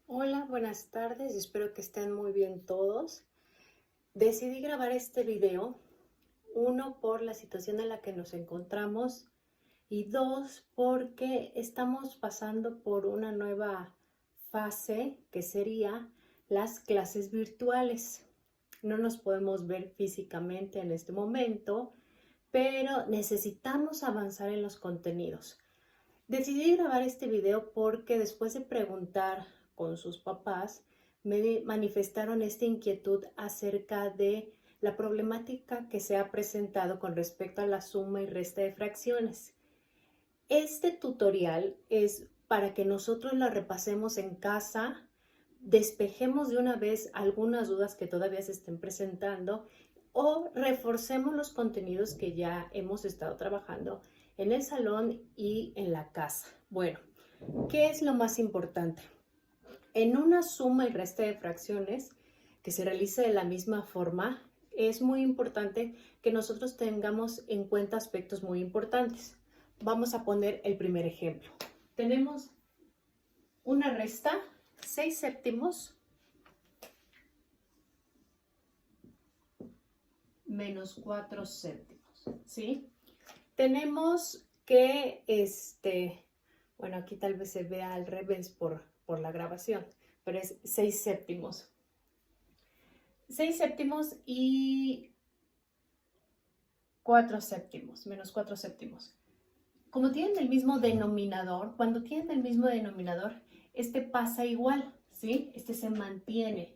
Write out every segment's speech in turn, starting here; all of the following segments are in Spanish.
Hola, buenas tardes, espero que estén muy bien todos. Decidí grabar este video, uno por la situación en la que nos encontramos y dos porque estamos pasando por una nueva fase que sería las clases virtuales. No nos podemos ver físicamente en este momento, pero necesitamos avanzar en los contenidos. Decidí grabar este video porque después de preguntar con sus papás, me manifestaron esta inquietud acerca de la problemática que se ha presentado con respecto a la suma y resta de fracciones. Este tutorial es para que nosotros la repasemos en casa, despejemos de una vez algunas dudas que todavía se estén presentando o reforcemos los contenidos que ya hemos estado trabajando en el salón y en la casa. Bueno, ¿qué es lo más importante? En una suma y resta de fracciones que se realiza de la misma forma, es muy importante que nosotros tengamos en cuenta aspectos muy importantes. Vamos a poner el primer ejemplo. Tenemos una resta, 6 séptimos menos 4 séptimos, ¿sí? Tenemos que, bueno, aquí tal vez se vea al revés por la grabación, pero es 6 séptimos. 6 séptimos y 4 séptimos, menos 4 séptimos. Como tienen el mismo denominador, cuando tienen el mismo denominador, este pasa igual, ¿sí? Este se mantiene,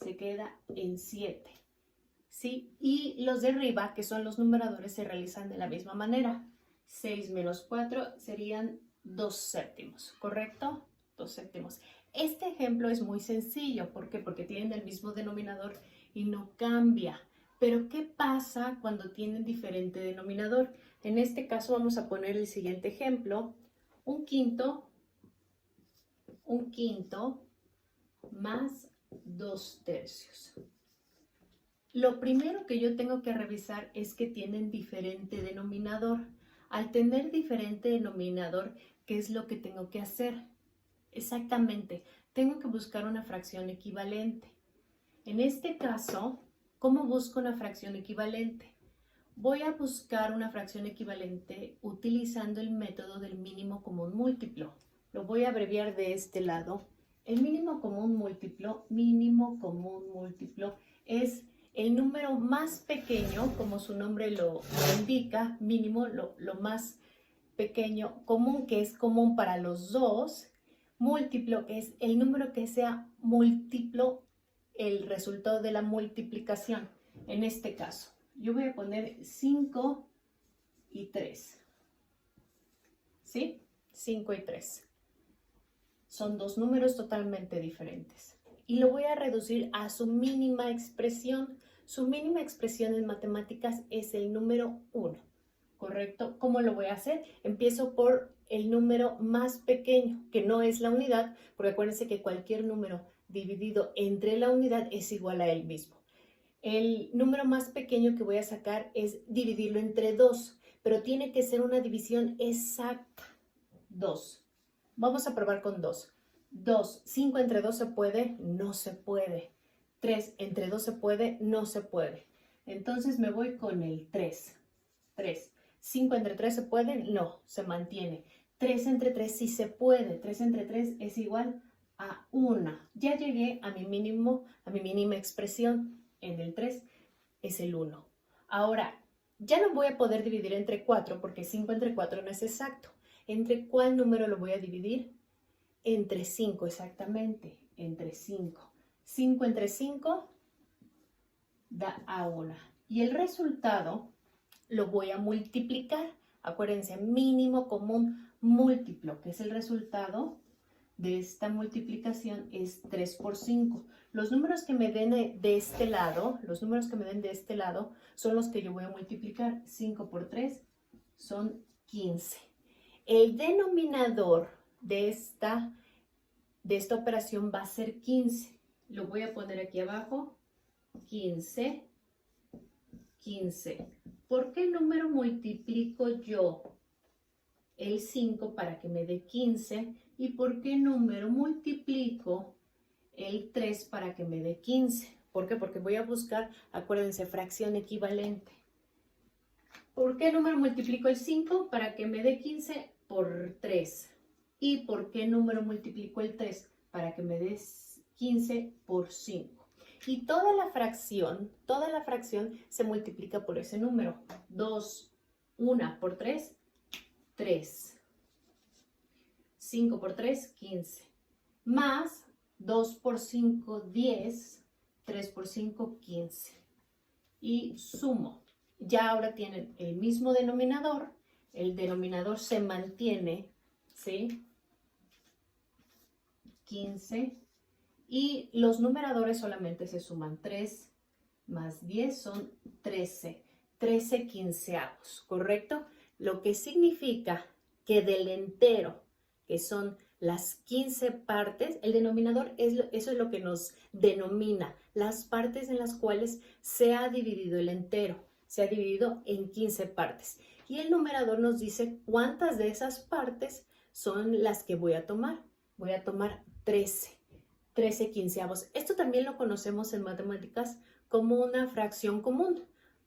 se queda en 7, ¿sí? Y los de arriba, que son los numeradores, se realizan de la misma manera. 6 menos 4 serían 2 séptimos, ¿correcto? 2 séptimos. Este ejemplo es muy sencillo, ¿por qué? Porque tienen el mismo denominador y no cambia. Pero ¿qué pasa cuando tienen diferente denominador? En este caso vamos a poner el siguiente ejemplo. Un quinto más 2 tercios. Lo primero que yo tengo que revisar es que tienen diferente denominador. Al tener diferente denominador, ¿qué es lo que tengo que hacer? Exactamente, tengo que buscar una fracción equivalente. En este caso, ¿cómo busco una fracción equivalente? Voy a buscar una fracción equivalente utilizando el método del mínimo común múltiplo. Lo voy a abreviar de este lado. El mínimo común múltiplo es el número más pequeño, como su nombre lo indica, mínimo, lo más pequeño, común, que es común para los dos, múltiplo es el número que sea múltiplo, el resultado de la multiplicación. En este caso, yo voy a poner 5 y 3, ¿sí? 5 y 3. Son dos números totalmente diferentes. Y lo voy a reducir a su mínima expresión. Su mínima expresión en matemáticas es el número 1, ¿correcto? ¿Cómo lo voy a hacer? Empiezo por el número más pequeño, que no es la unidad, porque acuérdense que cualquier número dividido entre la unidad es igual a él mismo. El número más pequeño que voy a sacar es dividirlo entre 2, pero tiene que ser una división exacta. 2. Vamos a probar con 2. 2. 5 entre 2 se puede, no se puede. 3 entre 2 se puede, no se puede. Entonces me voy con el 3. 3. 5 entre 3 se puede, no, se mantiene. 3 entre 3 sí se puede. 3 entre 3 es igual a 1. Ya llegué a mi mínimo, a mi mínima expresión. En el 3 es el 1. Ahora, ya no voy a poder dividir entre 4 porque 5 entre 4 no es exacto. ¿Entre cuál número lo voy a dividir? Entre 5, exactamente, entre 5. 5 entre 5 da a 1. Y el resultado lo voy a multiplicar. Acuérdense, mínimo común múltiplo, que es el resultado de esta multiplicación, es 3 por 5. Los números que me den de este lado, son los que yo voy a multiplicar. 5 por 3 son 15. El denominador de esta operación va a ser 15. Lo voy a poner aquí abajo. 15. 15. ¿Por qué número multiplico yo el 5 para que me dé 15? ¿Y por qué número multiplico el 3 para que me dé 15? ¿Por qué? Porque voy a buscar, acuérdense, fracción equivalente. ¿Por qué número multiplico el 5 para que me dé 15? Por 3. ¿Y por qué número multiplico el 3 para que me dé 15 por 5? Y toda la fracción se multiplica por ese número. 2, 1 por 3, 3. 5 por 3, 15. Más 2 por 5, 10. 3 por 5, 15. Y sumo. Ya ahora tienen el mismo denominador. El denominador se mantiene, ¿sí? 15. Y los numeradores solamente se suman. 3 más 10 son 13. 13 quinceavos, ¿correcto? Lo que significa que del entero, que son las 15 partes, el denominador, eso es lo que nos denomina las partes en las cuales se ha dividido el entero. Se ha dividido en 15 partes. Y el numerador nos dice cuántas de esas partes son las que voy a tomar. Voy a tomar 13. 13 quinceavos. Esto también lo conocemos en matemáticas como una fracción común.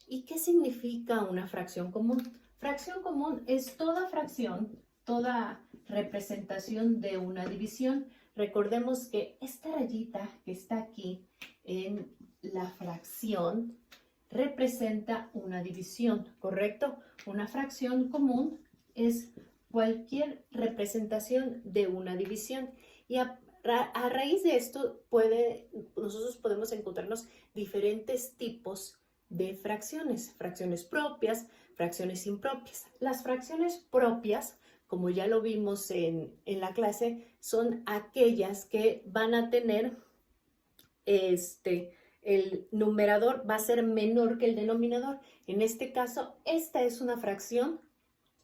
¿Y qué significa una fracción común? Fracción común es toda fracción, toda representación de una división. Recordemos que esta rayita que está aquí en la fracción representa una división, ¿correcto? Una fracción común es cualquier representación de una división. Y a raíz de esto, nosotros podemos encontrarnos diferentes tipos de fracciones. Fracciones propias, fracciones impropias. Las fracciones propias, como ya lo vimos en la clase, son aquellas que van a tener el numerador va a ser menor que el denominador. En este caso, esta es una fracción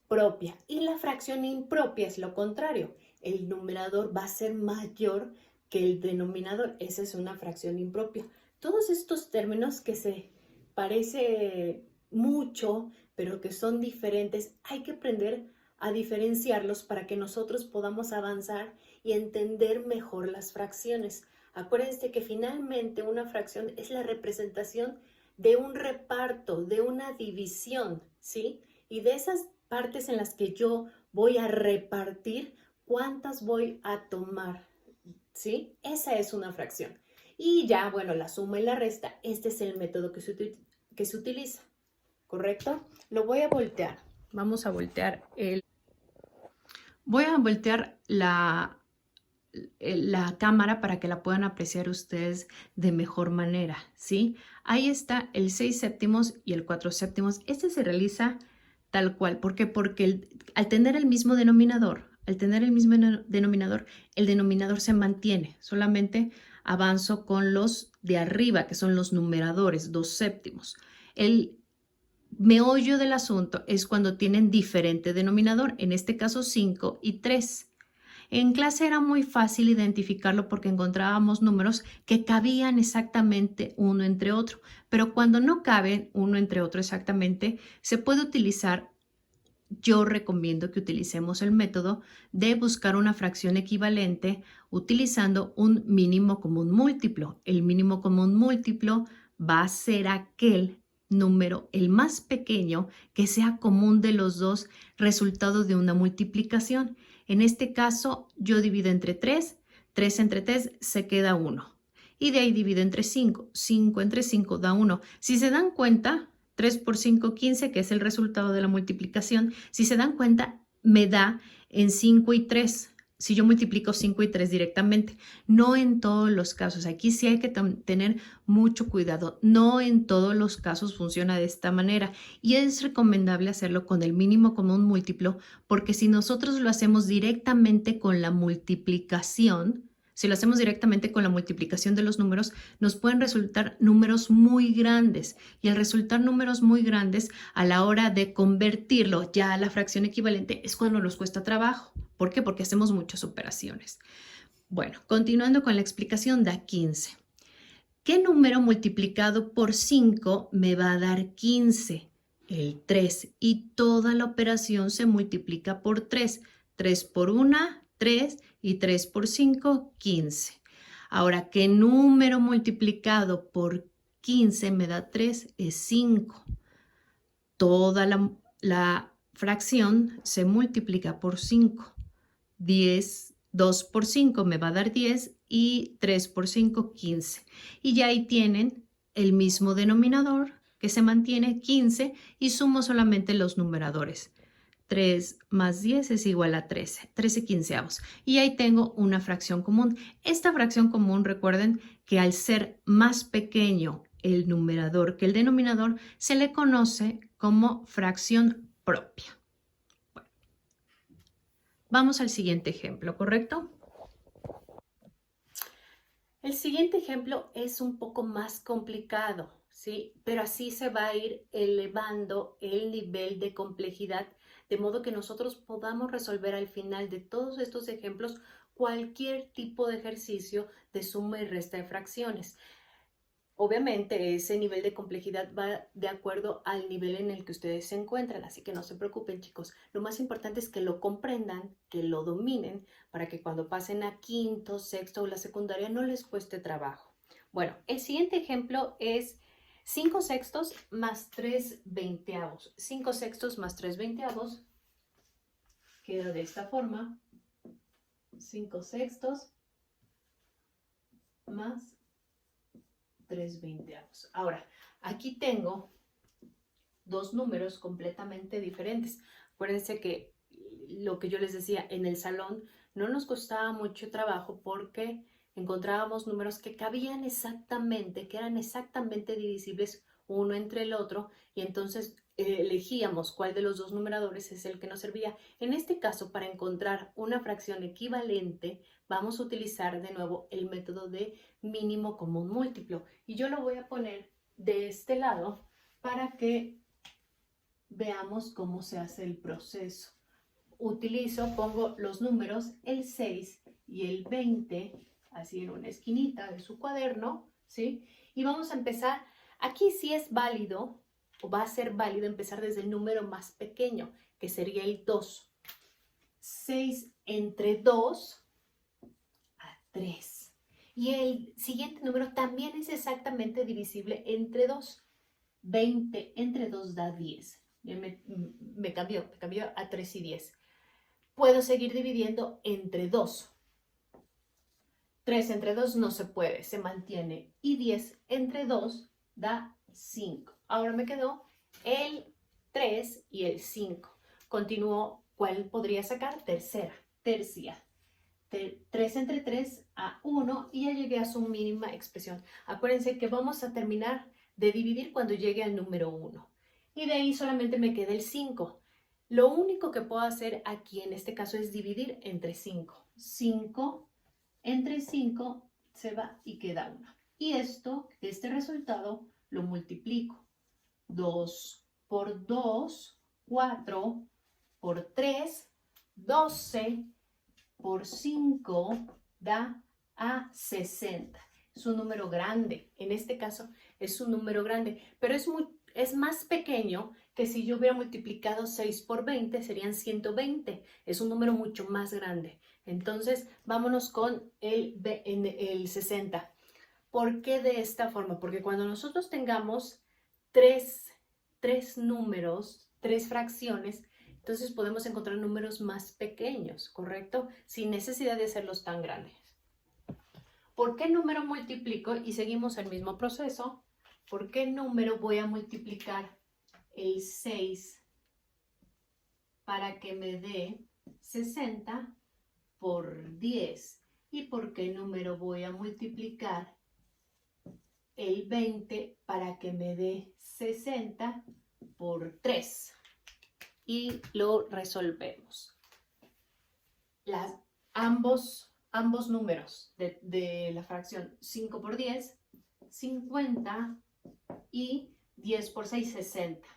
propia y la fracción impropia es lo contrario. El numerador va a ser mayor que el denominador. Esa es una fracción impropia. Todos estos términos que se parece mucho, pero que son diferentes, hay que aprender a diferenciarlos para que nosotros podamos avanzar y entender mejor las fracciones. Acuérdense que finalmente una fracción es la representación de un reparto, de una división, ¿sí? Y de esas partes en las que yo voy a repartir, ¿cuántas voy a tomar? ¿Sí? Esa es una fracción. Y ya, bueno, la suma y la resta, este es el método que se utiliza, ¿correcto? Lo voy a voltear. Vamos a voltear Voy a voltear la cámara para que la puedan apreciar ustedes de mejor manera, ¿sí? Ahí está el 6 séptimos y el 4 séptimos. Este se realiza tal cual. ¿Por qué? Porque al tener el mismo denominador, el denominador se mantiene. Solamente avanzo con los de arriba, que son los numeradores, 2 séptimos. El meollo del asunto es cuando tienen diferente denominador, en este caso 5 y 3. En clase era muy fácil identificarlo porque encontrábamos números que cabían exactamente uno entre otro, pero cuando no caben uno entre otro exactamente, se puede utilizar, yo recomiendo que utilicemos el método de buscar una fracción equivalente utilizando un mínimo común múltiplo. El mínimo común múltiplo va a ser aquel número, el más pequeño, que sea común de los dos, resultado de una multiplicación. En este caso, yo divido entre 3, 3 entre 3 se queda 1. Y de ahí divido entre 5, 5 entre 5 da 1. Si se dan cuenta, 3 por 5, 15, que es el resultado de la multiplicación, si se dan cuenta, me da en 5 y 3. Si yo multiplico 5 y 3 directamente, no en todos los casos. Aquí sí hay que tener mucho cuidado. No en todos los casos funciona de esta manera y es recomendable hacerlo con el mínimo común múltiplo porque si nosotros lo hacemos directamente con la multiplicación, de los números, nos pueden resultar números muy grandes y al resultar números muy grandes, a la hora de convertirlo ya a la fracción equivalente es cuando nos cuesta trabajo. ¿Por qué? Porque hacemos muchas operaciones. Bueno, continuando con la explicación, da 15. ¿Qué número multiplicado por 5 me va a dar 15? El 3. Y toda la operación se multiplica por 3. 3 por 1, 3. y 3 por 5, 15. Ahora, ¿qué número multiplicado por 15 me da 3? Es 5. Toda la fracción se multiplica por 5. 2 por 5 me va a dar 10 y 3 por 5, 15. Y ya ahí tienen el mismo denominador que se mantiene, 15, y sumo solamente los numeradores. 3 más 10 es igual a 13, 13 quinceavos. Y ahí tengo una fracción común. Esta fracción común, recuerden que al ser más pequeño el numerador que el denominador, se le conoce como fracción propia. Bueno, vamos al siguiente ejemplo, ¿correcto? El siguiente ejemplo es un poco más complicado, ¿sí? Pero así se va a ir elevando el nivel de complejidad, de modo que nosotros podamos resolver al final de todos estos ejemplos cualquier tipo de ejercicio de suma y resta de fracciones. Obviamente ese nivel de complejidad va de acuerdo al nivel en el que ustedes se encuentran, así que no se preocupen, chicos. Lo más importante es que lo comprendan, que lo dominen, para que cuando pasen a quinto, sexto o la secundaria no les cueste trabajo. Bueno, el siguiente ejemplo es 5 sextos más 3 veinteavos. 5 sextos más 3 veinteavos queda de esta forma. 5 sextos más 3 veinteavos. Ahora, aquí tengo dos números completamente diferentes. Acuérdense que lo que yo les decía, en el salón no nos costaba mucho trabajo porque encontrábamos números que cabían exactamente, que eran exactamente divisibles uno entre el otro, y entonces elegíamos cuál de los dos numeradores es el que nos servía. En este caso, para encontrar una fracción equivalente, vamos a utilizar de nuevo el método de mínimo común múltiplo. Y yo lo voy a poner de este lado para que veamos cómo se hace el proceso. Pongo los números, el 6 y el 20, así en una esquinita de su cuaderno, ¿sí? Y vamos a empezar, aquí sí es válido, o va a ser válido empezar desde el número más pequeño, que sería el 2. 6 entre 2 a 3. Y el siguiente número también es exactamente divisible entre 2. 20 entre 2 da 10. Me cambió a 3 y 10. Puedo seguir dividiendo entre 2. 3 entre 2 no se puede, se mantiene. Y 10 entre 2 da 5. Ahora me quedó el 3 y el 5. Continúo, ¿cuál podría sacar? Tercia. 3 entre 3 a 1 y ya llegué a su mínima expresión. Acuérdense que vamos a terminar de dividir cuando llegue al número 1. Y de ahí solamente me queda el 5. Lo único que puedo hacer aquí en este caso es dividir entre 5. 5 entre 5 se va y queda 1. Y este resultado lo multiplico. 2 por 2, 4 por 3, 12 por 5 da a 60. Es un número grande. En este caso es un número grande, pero es más pequeño que si yo hubiera multiplicado 6 por 20, serían 120. Es un número mucho más grande. Entonces, vámonos con el 60. ¿Por qué de esta forma? Porque cuando nosotros tengamos tres números, tres fracciones, entonces podemos encontrar números más pequeños, ¿correcto? Sin necesidad de hacerlos tan grandes. ¿Por qué número multiplico? Y seguimos el mismo proceso. ¿Por qué número voy a multiplicar el 6 para que me dé 60 por 10? ¿Y por qué número voy a multiplicar el 20 para que me dé 60 por 3? Y lo resolvemos. Ambos números de la fracción 5 por 10, 50 y 10 por 6, 60.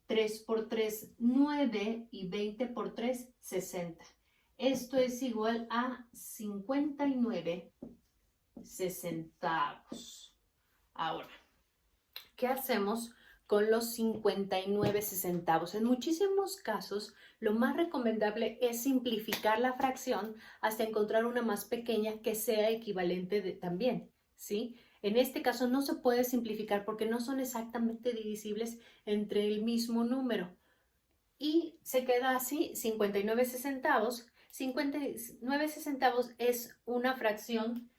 3 por 3, 9 y 20 por 3, 60. Esto es igual a 59 sesentavos. Ahora, ¿qué hacemos con los 59 centavos. En muchísimos casos, lo más recomendable es simplificar la fracción hasta encontrar una más pequeña que sea equivalente también, ¿sí? En este caso no se puede simplificar porque no son exactamente divisibles entre el mismo número. Y se queda así, 59 centavos. 59 centavos es una fracción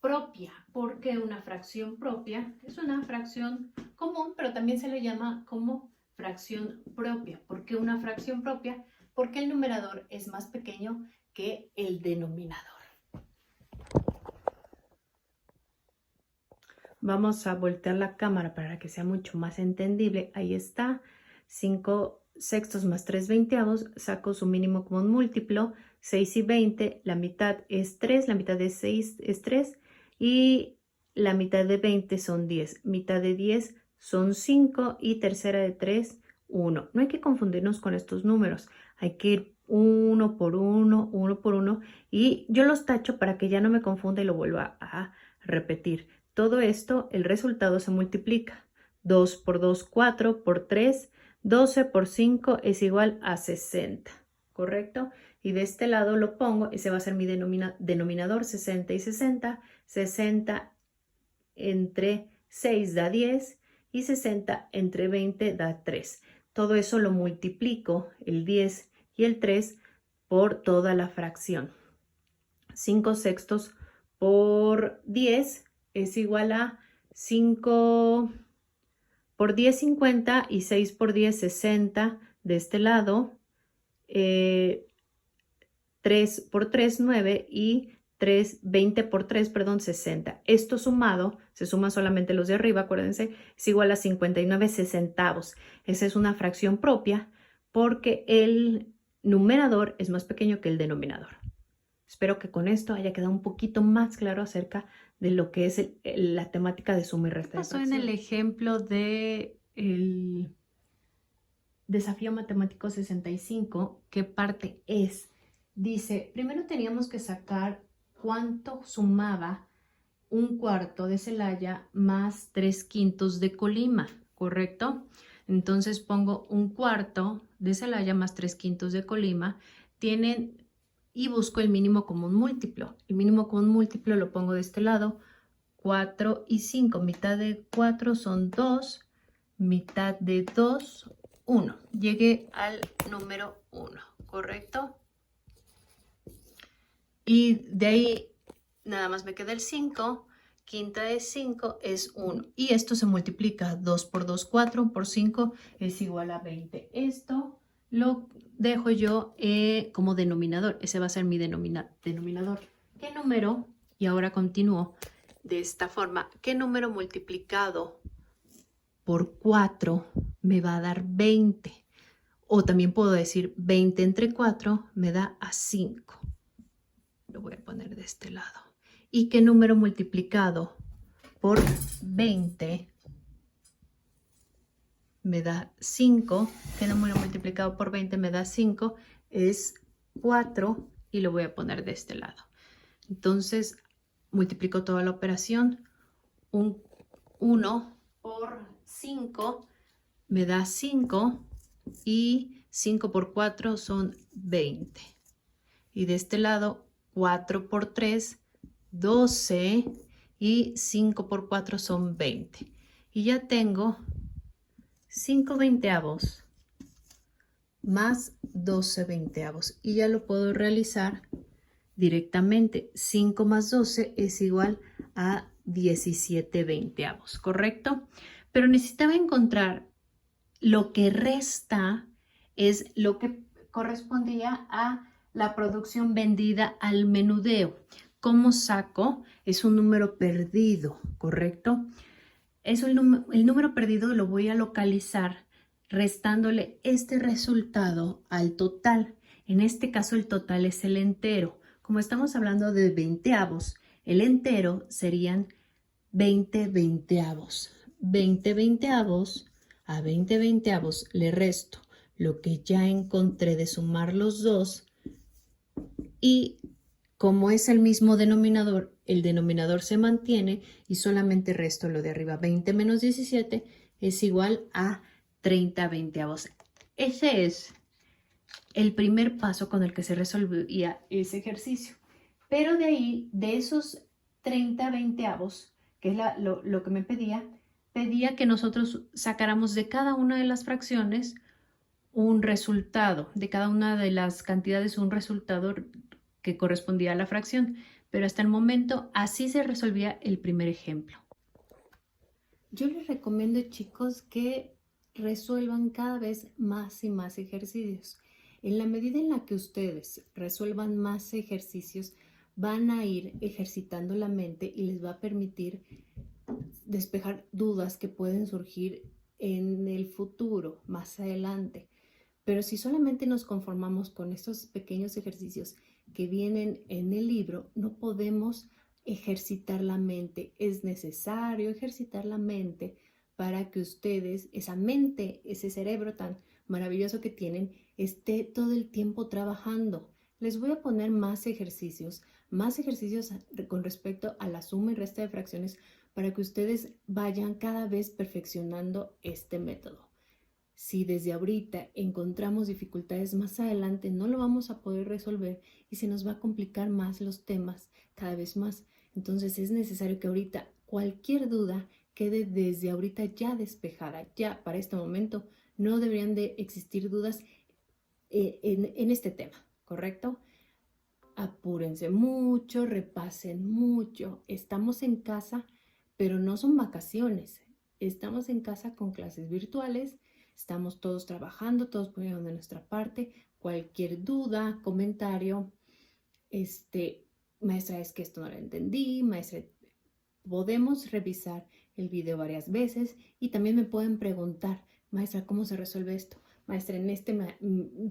propia. ¿Por qué una fracción propia? Es una fracción común, pero también se le llama como fracción propia. ¿Por qué una fracción propia? Porque el numerador es más pequeño que el denominador. Vamos a voltear la cámara para que sea mucho más entendible. Ahí está, 5 sextos más 3 veinteavos, saco su mínimo común múltiplo, 6 y 20, la mitad es 3, la mitad de 6 es 3 y la mitad de 20 son 10, mitad de 10 son 5 y tercera de 3, 1. No hay que confundirnos con estos números, hay que ir uno por uno y yo los tacho para que ya no me confunda y lo vuelva a repetir. Todo esto, el resultado se multiplica. 2 por 2, 4 por 3, 12 por 5 es igual a 60, ¿correcto? Y de este lado lo pongo, ese va a ser mi denominador, 60 y 60. 60 entre 6 da 10 y 60 entre 20 da 3. Todo eso lo multiplico, el 10 y el 3, por toda la fracción. 5 sextos por 10 es igual a 5 por 10, 50 y 6 por 10, 60 de este lado. 3 por 3, 9 y 20 por 3, perdón, 60. Esto sumado, se suman solamente los de arriba, acuérdense, es igual a 59 centavos. Esa es una fracción propia porque el numerador es más pequeño que el denominador. Espero que con esto haya quedado un poquito más claro acerca de lo que es la temática de suma y resta. Pasó en el ejemplo de el desafío matemático 65, ¿qué parte es? Dice, primero teníamos que sacar cuánto sumaba un cuarto de Celaya más 3/5 de Colima, ¿correcto? Entonces pongo un cuarto de Celaya más 3/5 de Colima, tienen, y busco el mínimo común múltiplo. El mínimo común múltiplo lo pongo de este lado, 4 y 5, mitad de 4 son 2, mitad de 2, 1. Llegué al número 1, ¿correcto? Y de ahí nada más me queda el 5, quinta de 5 es 1. Y esto se multiplica, 2 por 2, 4, por 5 es igual a 20. Esto lo dejo yo como denominador, ese va a ser mi denominador. ¿Qué número? Y ahora continúo de esta forma. ¿Qué número multiplicado por 4 me va a dar 20? O también puedo decir 20 entre 4 me da a 5. Lo voy a poner de este lado. ¿Y qué número multiplicado por 20 me da 5? ¿Qué número multiplicado por 20 me da 5? Es 4 y lo voy a poner de este lado. Entonces, multiplico toda la operación. 1 por 5 me da 5 y 5 por 4 son 20. Y de este lado, 4 por 3, 12 y 5 por 4 son 20. Y ya tengo 5 veinteavos más 12 veinteavos. Y ya lo puedo realizar directamente. 5 más 12 es igual a 17 veinteavos, ¿correcto? Pero necesitaba encontrar lo que resta, es lo que correspondía a la producción vendida al menudeo. ¿Cómo saco? Es un número perdido, ¿correcto? El número perdido lo voy a localizar restándole este resultado al total. En este caso el total es el entero. Como estamos hablando de veinteavos, el entero serían 20 veinteavos. 20 veinteavos a 20 veinteavos le resto lo que ya encontré de sumar los dos, y como es el mismo denominador, el denominador se mantiene y solamente resto lo de arriba. 20 menos 17 es igual a 30 veinteavos. Ese es el primer paso con el que se resolvía ese ejercicio. Pero de ahí, de esos 30 veinteavos, que es lo que me pedía que nosotros sacáramos de cada una de las fracciones un resultado, de cada una de las cantidades un resultado que correspondía a la fracción. Pero hasta el momento así se resolvía el primer ejemplo. Yo les recomiendo, chicos, que resuelvan cada vez más y más ejercicios. En la medida en la que ustedes resuelvan más ejercicios, van a ir ejercitando la mente y les va a permitir despejar dudas que pueden surgir en el futuro, más adelante. Pero si solamente nos conformamos con estos pequeños ejercicios que vienen en el libro, no podemos ejercitar la mente. Es necesario ejercitar la mente para que ustedes, esa mente, ese cerebro tan maravilloso que tienen, esté todo el tiempo trabajando. Les voy a poner más ejercicios con respecto a la suma y resta de fracciones para que ustedes vayan cada vez perfeccionando este método. Si desde ahorita encontramos dificultades más adelante, no lo vamos a poder resolver y se nos va a complicar más los temas cada vez más. Entonces es necesario que ahorita cualquier duda quede desde ahorita ya despejada. Ya para este momento no deberían de existir dudas en este tema, ¿correcto? Apúrense mucho, repasen mucho. Estamos en casa, pero no son vacaciones. Estamos en casa con clases virtuales. Estamos todos trabajando, todos poniendo de nuestra parte. Cualquier duda, comentario, maestra, es que esto no lo entendí, maestra, podemos revisar el video varias veces y también me pueden preguntar, maestra, ¿cómo se resuelve esto? Maestra,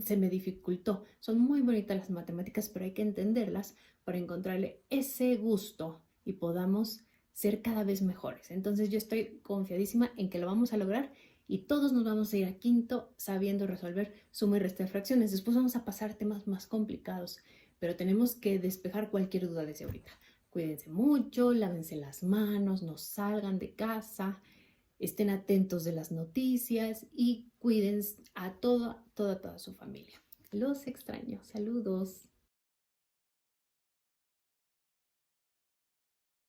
se me dificultó. Son muy bonitas las matemáticas, pero hay que entenderlas para encontrarle ese gusto y podamos ser cada vez mejores. Entonces yo estoy confiadísima en que lo vamos a lograr y todos nos vamos a ir a quinto sabiendo resolver suma y resta de fracciones. Después vamos a pasar a temas más complicados, pero tenemos que despejar cualquier duda desde ahorita. Cuídense mucho, lávense las manos, no salgan de casa, estén atentos de las noticias y cuiden a toda su familia. Los extraño. Saludos.